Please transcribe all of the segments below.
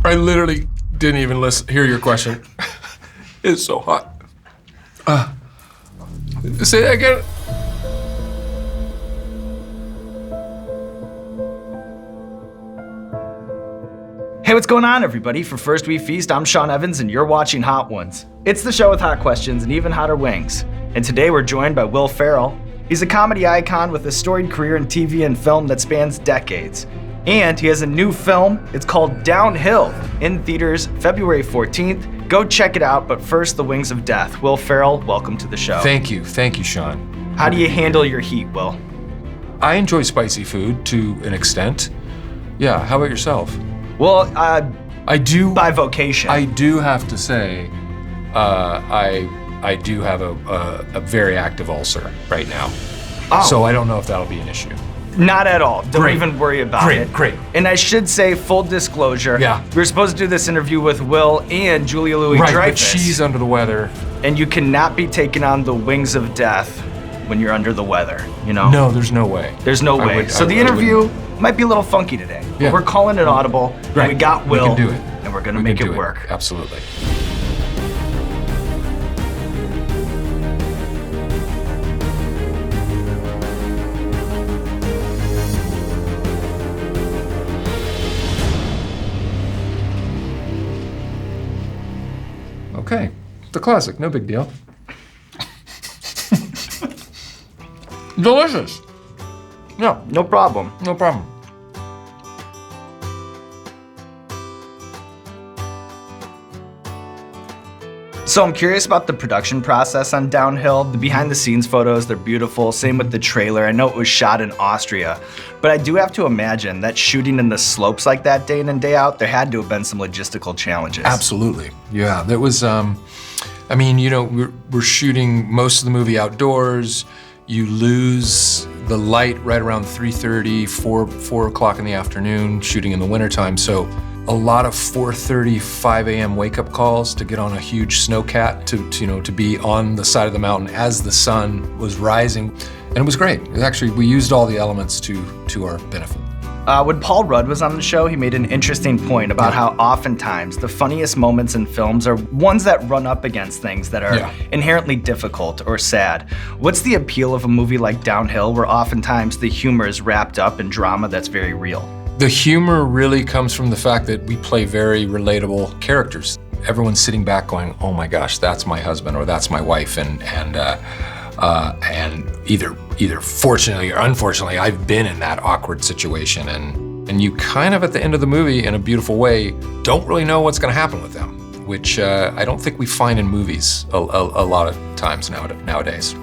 I literally didn't even hear your question. It's so hot. Say that again. Hey, what's going on, everybody? For First We Feast, I'm Sean Evans, and you're watching Hot Ones. It's the show with hot questions and even hotter wings. And today we're joined by Will Ferrell. He's a comedy icon with a storied career in TV and film that spans decades. And he has a new film. It's called Downhill, in theaters February 14th. Go check it out, but first, The Wings of Death. Will Ferrell, welcome to the show. Thank you, Sean. How do you handle your heat, Will? I enjoy spicy food to an extent. Yeah, how about yourself? Well, I do. By vocation. I do have to say, I do have a very active ulcer right now. Oh. So I don't know if that'll be an issue. Not at all. Don't Great. even worry about it. Great. And I should say, full disclosure, Yeah. we were supposed to do this interview with Will and Julia Louis-Dreyfuss. Right, but she's under the weather. And you cannot be taking on the wings of death when you're under the weather, you know? No, there's no way. There's no way. So the interview might be a little funky today. But Yeah. we're calling it audible. Right. And we got Will. We can do it. And we're gonna make it work. Absolutely. Okay, the classic, no big deal. Delicious. Yeah, No problem. no problem. So I'm curious about the production process on Downhill. The behind the scenes photos, they're beautiful. Same with the trailer. I know it was shot in Austria, but I do have to imagine that shooting in the slopes like that day in and day out, there had to have been some logistical challenges. Absolutely, yeah. That was, I mean, you know, we're shooting most of the movie outdoors. You lose the light right around 3:30, 4 o'clock in the afternoon, shooting in the wintertime. So a lot of 4:30, 5 a.m. wake-up calls to get on a huge snowcat to be on the side of the mountain as the sun was rising. And it was great. Actually, we used all the elements to our benefit. When Paul Rudd was on the show, he made an interesting point about how oftentimes the funniest moments in films are ones that run up against things that are inherently difficult or sad. What's the appeal of a movie like Downhill, where oftentimes the humor is wrapped up in drama that's very real? The humor really comes from the fact that we play very relatable characters. Everyone's sitting back going, oh my gosh, that's my husband or that's my wife, and either fortunately or unfortunately, I've been in that awkward situation, and you kind of at the end of the movie, in a beautiful way, don't really know what's going to happen with them, which I don't think we find in movies a lot of times nowadays.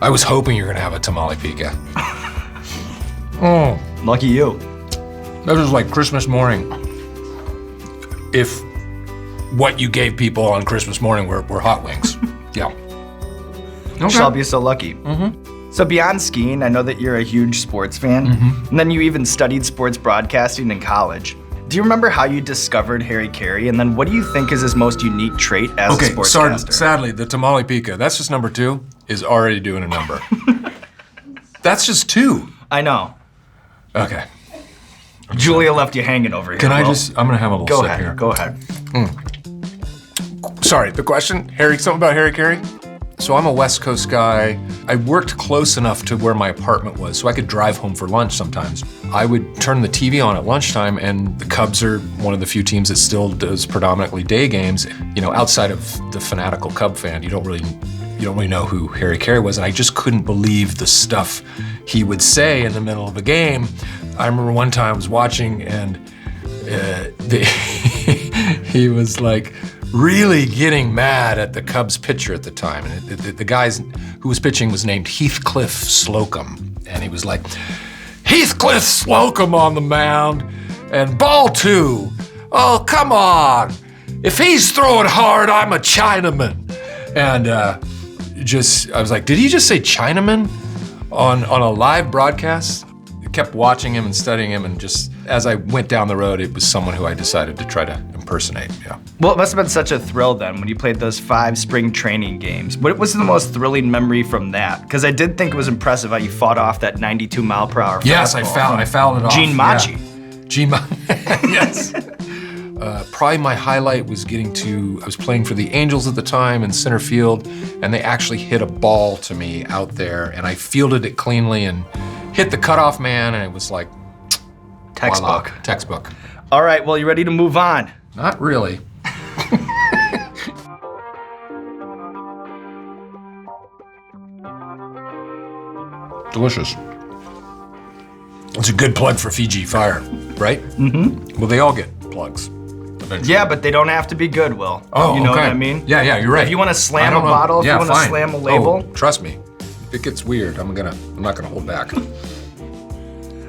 I was hoping you were going to have a tamale pica. Oh, Lucky you. that was like Christmas morning. If what you gave people on Christmas morning were hot wings. Yeah. You shall be so lucky. So beyond skiing, I know that you're a huge sports fan, and then you even studied sports broadcasting in college. Do you remember how you discovered Harry Caray, and then what do you think is his most unique trait as a sportscaster? Sadly, the tamale pica, that's just number 2, is already doing a number. That's just 2. I know. Okay. Julia left you hanging over here. Can I Will. I'm gonna have a little Go sip ahead. here. Go ahead. Sorry, the question, something about Harry Caray? So I'm a West Coast guy. I worked close enough to where my apartment was so I could drive home for lunch sometimes. I would turn the TV on at lunchtime, and the Cubs are one of the few teams that still does predominantly day games. You know, outside of the fanatical Cub fan, you don't really know who Harry Caray was, and I just couldn't believe the stuff he would say in the middle of a game. I remember one time I was watching, and he was like really getting mad at the Cubs pitcher at the time. And the guy who was pitching was named Heathcliff Slocum. And he was like, Heathcliff Slocum on the mound, and ball 2. Oh, come on. If he's throwing hard, I'm a Chinaman. And I was like, did he just say Chinaman on a live broadcast? I kept watching him and studying him, and just as I went down the road, it was someone who I decided to try to impress. impersonate, yeah. Well, it must have been such a thrill then when you played those 5 spring training games. What was the most thrilling memory from that? Because I did think it was impressive how you fought off that 92-mile-per-hour Yes, I fouled it off. Gene Machi. Yeah. Yes. Probably my highlight was I was playing for the Angels at the time in center field, and they actually hit a ball to me out there, and I fielded it cleanly and hit the cutoff man, and it was like, Textbook. voila, textbook. All right, well, you ready to move on? Not really. Delicious. It's a good plug for Fiji Fire, right? Mm-hmm. Well, they all get plugs eventually. Yeah, but they don't have to be good, Will. Oh, you know okay. what I mean? Yeah, you're right. If you want to slam a bottle, if you want to slam a label. Oh, trust me, if it gets weird, I'm not gonna hold back.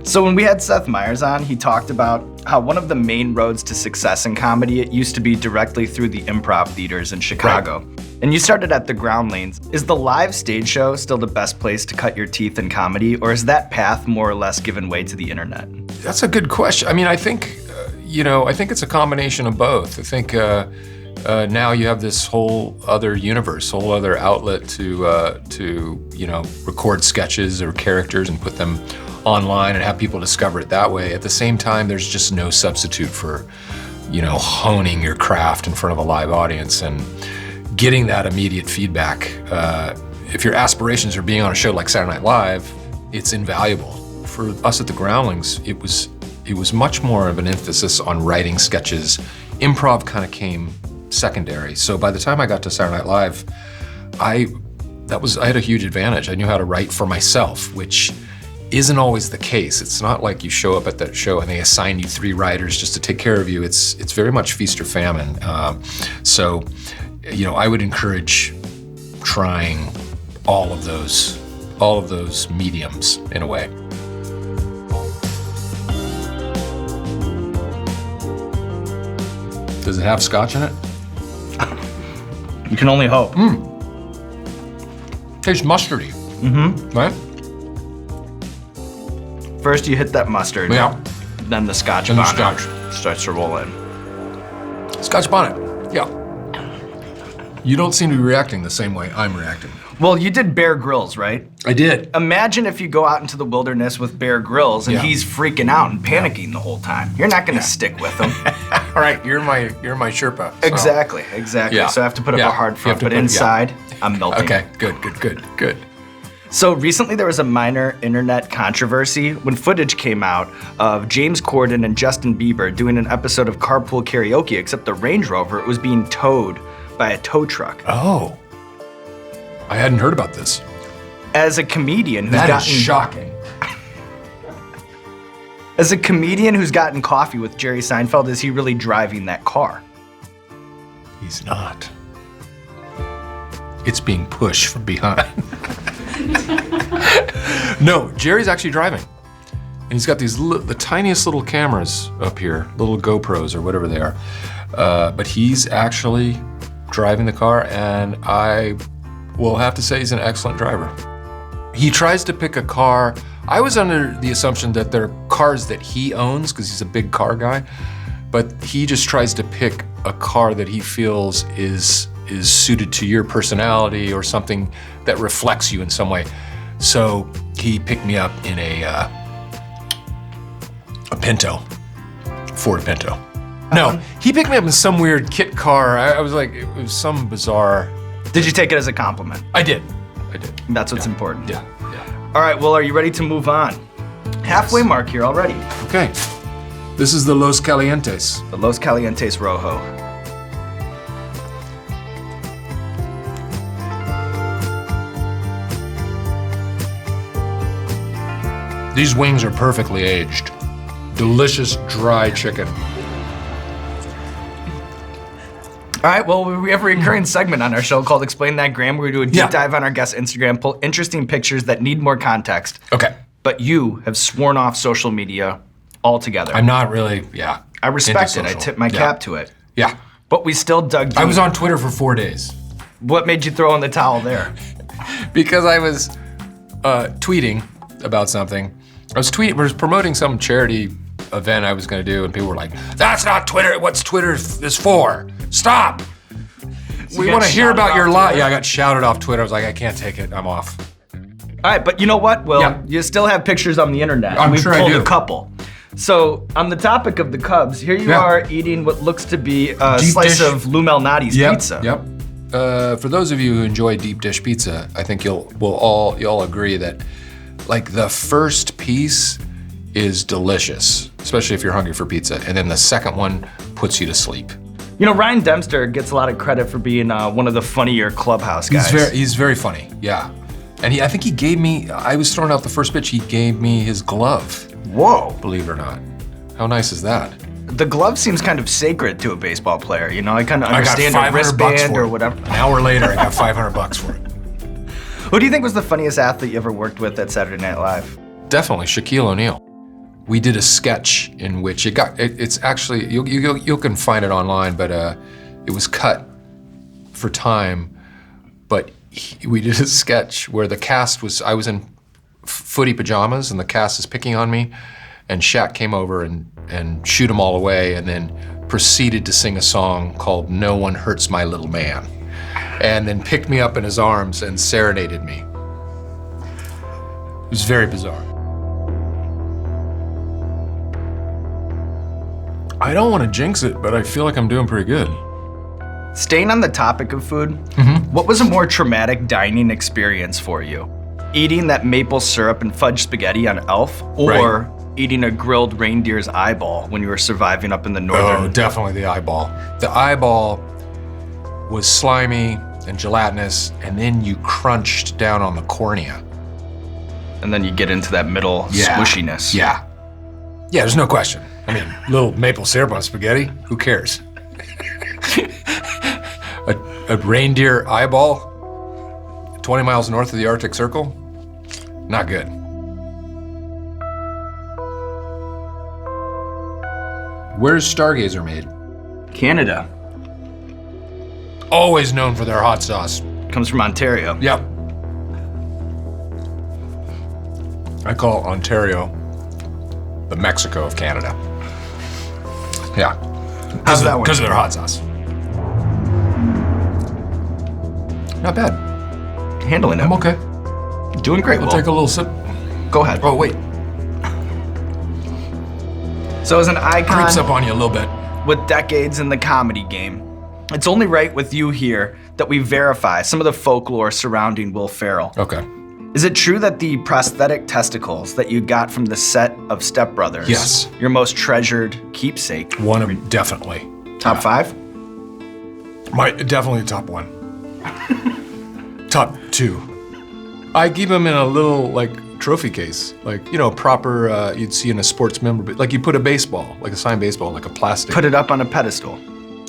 So when we had Seth Meyers on, he talked about how one of the main roads to success in comedy, it used to be directly through the improv theaters in Chicago. Right. And you started at the Groundlings. Is the live stage show still the best place to cut your teeth in comedy, or is that path more or less given way to the internet? That's a good question. I mean, I think, I think it's a combination of both. I think now you have this whole other universe, whole other outlet to record sketches or characters and put them online and have people discover it that way. At the same time, there's just no substitute for, honing your craft in front of a live audience and getting that immediate feedback. If your aspirations are being on a show like Saturday Night Live, it's invaluable. For us at the Groundlings, it was much more of an emphasis on writing sketches. Improv kind of came secondary. So by the time I got to Saturday Night Live, I had a huge advantage. I knew how to write for myself, which isn't always the case. It's not like you show up at that show and they assign you 3 writers just to take care of you. It's very much feast or famine. So I would encourage trying all of those mediums in a way. Does it have scotch in it? You can only hope. Tastes mustardy. Mm-hmm. Right? First you hit that mustard. Yeah. Then the Scotch And the bonnet scotch. starts to roll in. Scotch bonnet, yeah. You don't seem to be reacting the same way I'm reacting. Well, you did Bear Grylls, right? I did. Imagine if you go out into the wilderness with Bear Grylls and Yeah. he's freaking out and panicking the whole time. You're not gonna stick with him. All right, you're my Sherpa. So. Exactly. Yeah. So I have to put up Yeah. a hard You front, have to but put- inside, I'm melting. Okay, good. So recently there was a minor internet controversy when footage came out of James Corden and Justin Bieber doing an episode of Carpool Karaoke, except the Range Rover was being towed by a tow truck. Oh, I hadn't heard about this. As a comedian who's That is gotten shocking. As a comedian who's gotten coffee with Jerry Seinfeld, is he really driving that car? He's not. It's being pushed from behind. No, Jerry's actually driving. And he's got these the tiniest little cameras up here, little GoPros or whatever they are. But he's actually driving the car, and I will have to say he's an excellent driver. He tries to pick a car. I was under the assumption that they're cars that he owns because he's a big car guy, but he just tries to pick a car that he feels is suited to your personality or something that reflects you in some way. So he picked me up in a Pinto, Ford Pinto. No, he picked me up in some weird kit car. I was like, it was some bizarre. Did you take it as a compliment? I did. That's what's important. Yeah. All right, well, are you ready to move on? Halfway mark here already. Okay. This is the Los Calientes. The Los Calientes Rojo. These wings are perfectly aged. Delicious dry chicken. All right, well, we have a recurring segment on our show called Explain That Gram, where we do a deep dive on our guest's Instagram, pull interesting pictures that need more context. Okay. But you have sworn off social media altogether. I'm not really, I respect it. into I social. tip my cap to it. Yeah. But we still dug deep. I was on Twitter for 4 days What made you throw in the towel there? because I was tweeting about something. I was promoting some charity event I was gonna do, and people were like, "That's not Twitter. What's Twitter is for? Stop. We want to hear about your life." Yeah, I got shouted off Twitter. I was like, I can't take it. I'm off. All right, but you know what? Well, you still have pictures on the internet. I'm sure I do. We've pulled a couple. So on the topic of the Cubs, here you are eating what looks to be a slice of Lou Malnati's pizza. Yep. For those of you who enjoy deep dish pizza, I think you'll all agree that like the first piece is delicious, especially if you're hungry for pizza, and then the second one puts you to sleep. You know, Ryan Dempster gets a lot of credit for being one of the funnier Clubhouse guys. He's very funny, yeah. And I think he gave me, I was throwing out the first pitch, he gave me his glove. Whoa. Believe it or not. How nice is that? The glove seems kind of sacred to a baseball player, you know? I kind of understand a wristband or whatever. An hour later, I got $500 for it. Who do you think was the funniest athlete you ever worked with at Saturday Night Live? Definitely Shaquille O'Neal. We did a sketch in which it's actually, you can find it online, but it was cut for time, but we did a sketch where the cast was, I was in footy pajamas and the cast is picking on me, and Shaq came over and shooed them all away, and then proceeded to sing a song called "No One Hurts My Little Man," and then picked me up in his arms and serenaded me. It was very bizarre. I don't want to jinx it, but I feel like I'm doing pretty good. Staying on the topic of food, what was a more traumatic dining experience for you? Eating that maple syrup and fudge spaghetti on Elf, or eating a grilled reindeer's eyeball when you were surviving up in the northern? Oh, definitely the eyeball. The eyeball was slimy and gelatinous, and then you crunched down on the cornea. And then you get into that middle squishiness. Yeah, there's no question. I mean, little maple syrup on spaghetti, who cares? a reindeer eyeball, 20 miles north of the Arctic Circle, not good. Where's Stargazer made? Canada. Always known for their hot sauce. Comes from Ontario. Yep. I call Ontario the Mexico of Canada. Yeah. How's that one? Because of their hot sauce. Not bad. Handling it. I'm okay. Doing great. I'll take a little sip. Go ahead. Oh, wait. So as an icon Creeps up on you a little bit. with decades in the comedy game, it's only right with you here that we verify some of the folklore surrounding Will Ferrell. Okay. Is it true that the prosthetic testicles that you got from the set of Step Brothers, Yes. your most treasured keepsake? One of definitely. Top 5? Definitely top 1. Top 2. I keep them in a little like trophy case, like proper you'd see in a sports memorabilia. Like you put a baseball, like a signed baseball, like a plastic. Put it up on a pedestal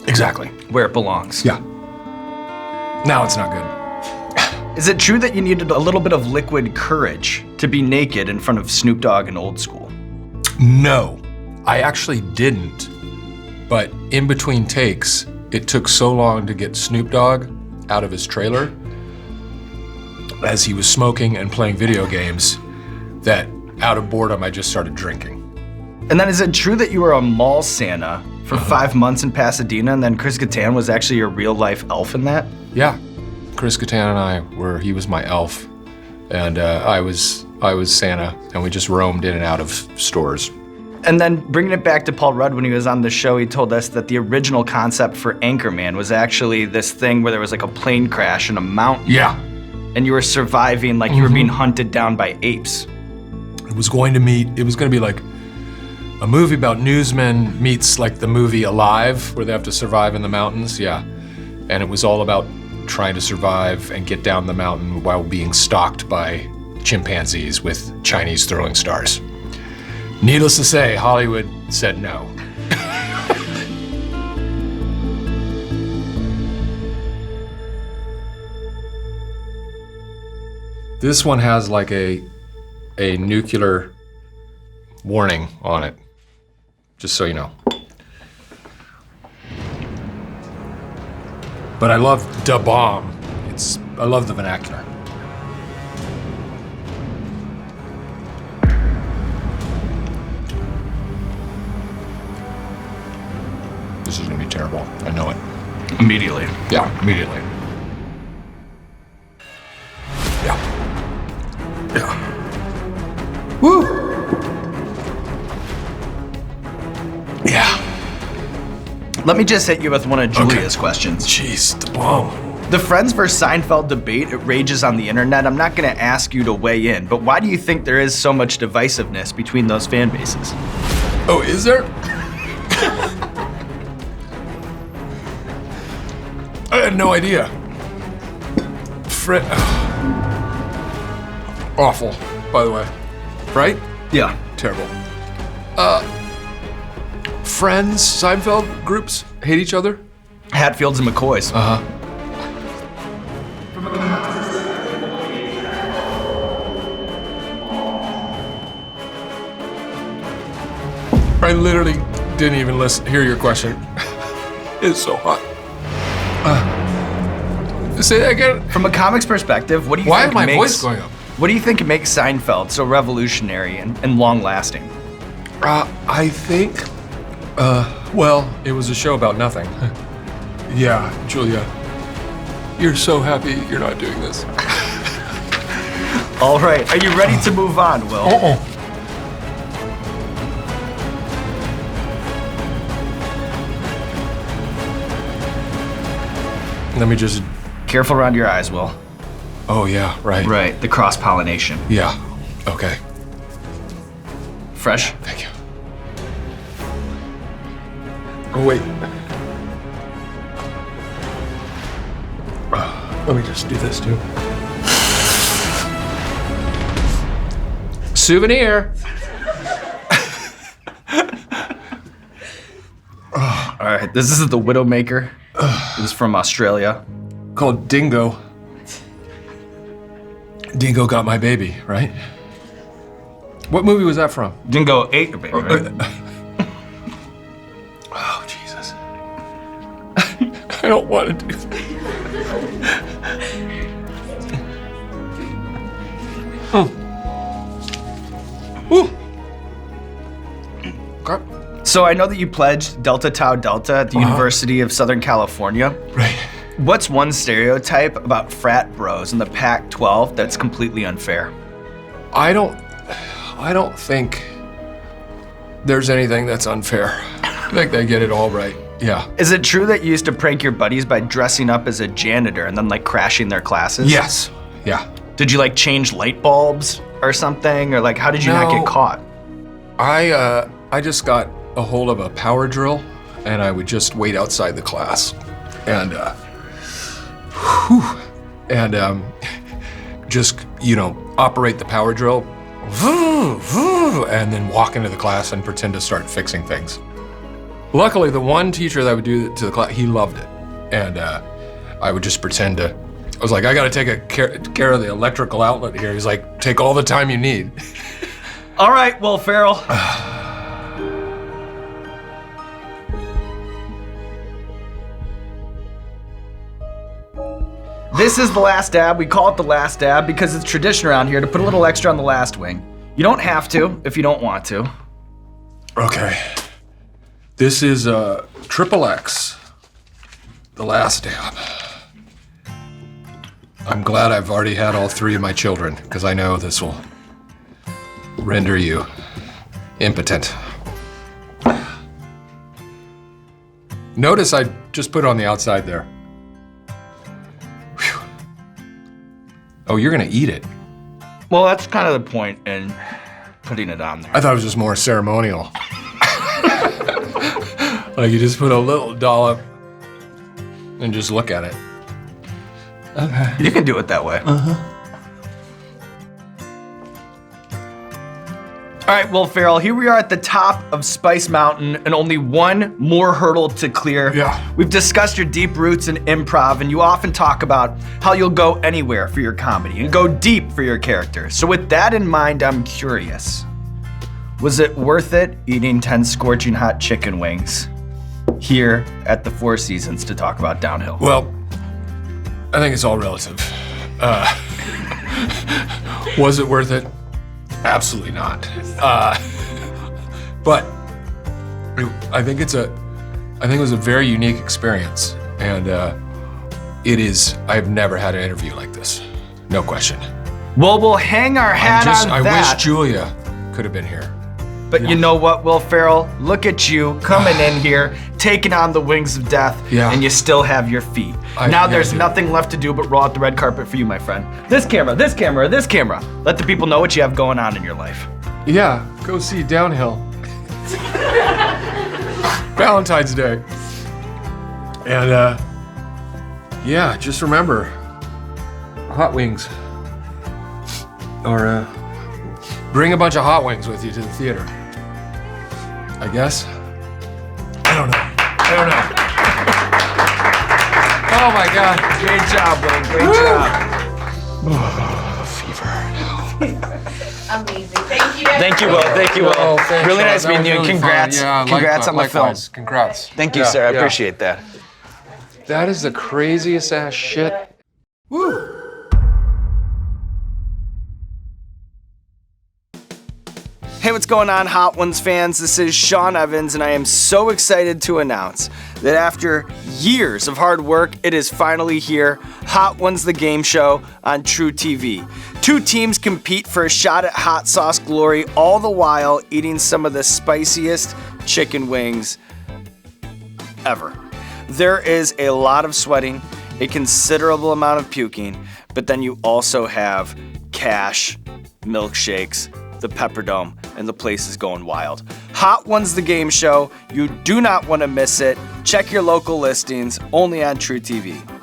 Exactly. where it belongs. Yeah. Now it's not good. Is it true that you needed a little bit of liquid courage to be naked in front of Snoop Dogg and Old School? No, I actually didn't. But in between takes, it took so long to get Snoop Dogg out of his trailer as he was smoking and playing video games that out of boredom, I just started drinking. And then is it true that you were a mall Santa for 5 months in Pasadena, and then Chris Kattan was actually your real life elf in that? Yeah, Chris Kattan and he was my elf, and I was Santa, and we just roamed in and out of stores. And then bringing it back to Paul Rudd, when he was on the show, he told us that the original concept for Anchorman was actually this thing where there was like a plane crash in a mountain. Yeah. And you were surviving like you were being hunted down by apes. It was going to be like a movie about newsmen meets like the movie Alive, where they have to survive in the mountains, yeah. And it was all about trying to survive and get down the mountain while being stalked by chimpanzees with Chinese throwing stars. Needless to say, Hollywood said no. This one has like a nuclear warning on it, just so you know. But I love da bomb. I love the vernacular. This is gonna be terrible. I know it. Immediately. Yeah, immediately. Yeah. Yeah. Woo! Yeah. Let me just hit you with one of Julia's questions. Jeez, whoa. The Friends vs. Seinfeld debate, it rages on the internet. I'm not gonna ask you to weigh in, but why do you think there is so much divisiveness between those fan bases? Oh, is there? I had no idea. Awful, by the way. Right? Yeah. Terrible. Friends, Seinfeld groups hate each other? Hatfields and McCoys. Uh-huh. I literally didn't even hear your question. It's so hot. Say that again. From a comic's perspective, what do you Why think is my makes voice going up? What do you think makes Seinfeld so revolutionary and long-lasting? I think, well, it was a show about nothing. Yeah, Julia, you're so happy you're not doing this. All right, are you ready to move on, Will? Let me just... Careful around your eyes, Will. Oh, yeah, right. Right, the cross-pollination. Yeah, okay. Fresh? Thank you. Oh, wait. Let me just do this, too. Souvenir. All right, this is the Widowmaker. This is from Australia. Called Dingo. Dingo got my baby, right? What movie was that from? Dingo ate your baby, right? Oh, Jesus. I don't want to do this. Oh. Ooh. Okay. So I know that you pledged Delta Tau Delta at the University of Southern California. Right. What's one stereotype about frat bros in the Pac-12 that's completely unfair? I don't think there's anything that's unfair. I think they get it all right. Yeah. Is it true that you used to prank your buddies by dressing up as a janitor and then like crashing their classes? Yes. Yeah. Did you like change light bulbs or something? Or like how did you not get caught? I just got a hold of a power drill and I would just wait outside the class and just, operate the power drill and then walk into the class and pretend to start fixing things. Luckily, the one teacher that would do it to the class, he loved it. And I would just pretend to, I was like, I gotta take care of the electrical outlet here. He's like, take all the time you need. All right, Will Ferrell. This is the last dab. We call it the last dab because it's tradition around here to put a little extra on the last wing. You don't have to if you don't want to. Okay. This is XXX, the last dab. I'm glad I've already had all three of my children because I know this will render you impotent. Notice I just put it on the outside there. Whew. Oh, you're gonna eat it. Well, that's kind of the point in putting it on there. I thought it was just more ceremonial. Like you just put a little dollop and just look at it. Okay. You can do it that way. All right, Will Ferrell, here we are at the top of Spice Mountain and only one more hurdle to clear. Yeah. We've discussed your deep roots in improv, and you often talk about how you'll go anywhere for your comedy and go deep for your characters. So with that in mind, I'm curious. Was it worth it eating 10 scorching hot chicken wings here at the Four Seasons to talk about Downhill? Well, I think it's all relative. Was it worth it? Absolutely not. But I think it's I think it was a very unique experience. And I've never had an interview like this. No question. Well, we'll hang our hat on I that. wish Julia could have been here. But you know what, Will Ferrell? Look at you coming in here, taking on the wings of death, and you still have your feet. Now there's nothing left to do but roll out the red carpet for you, my friend. This camera, this camera, this camera. Let the people know what you have going on in your life. Yeah, go see Downhill. Valentine's Day. And yeah, just remember, hot wings. Or bring a bunch of hot wings with you to the theater. I guess. I don't know. Oh my God. Great job, Will. Great job. Fever. Amazing. Thank you. Thank you, Will. Thank you, Will. Oh, thanks, really Sean. nice meeting you. Really Congrats. fun. Yeah, Congrats on the film. likewise. Congrats. Thank you, sir. I appreciate that. That is the craziest ass shit. Woo. Hey, what's going on, Hot Ones fans? This is Sean Evans, and I am so excited to announce that after years of hard work, it is finally here. Hot Ones, the game show on truTV. Two teams compete for a shot at hot sauce glory, all the while eating some of the spiciest chicken wings ever. There is a lot of sweating, a considerable amount of puking, but then you also have cash, milkshakes, the Pepperdome, and the place is going wild. Hot Ones, the game show. You do not want to miss it. Check your local listings, only on truTV.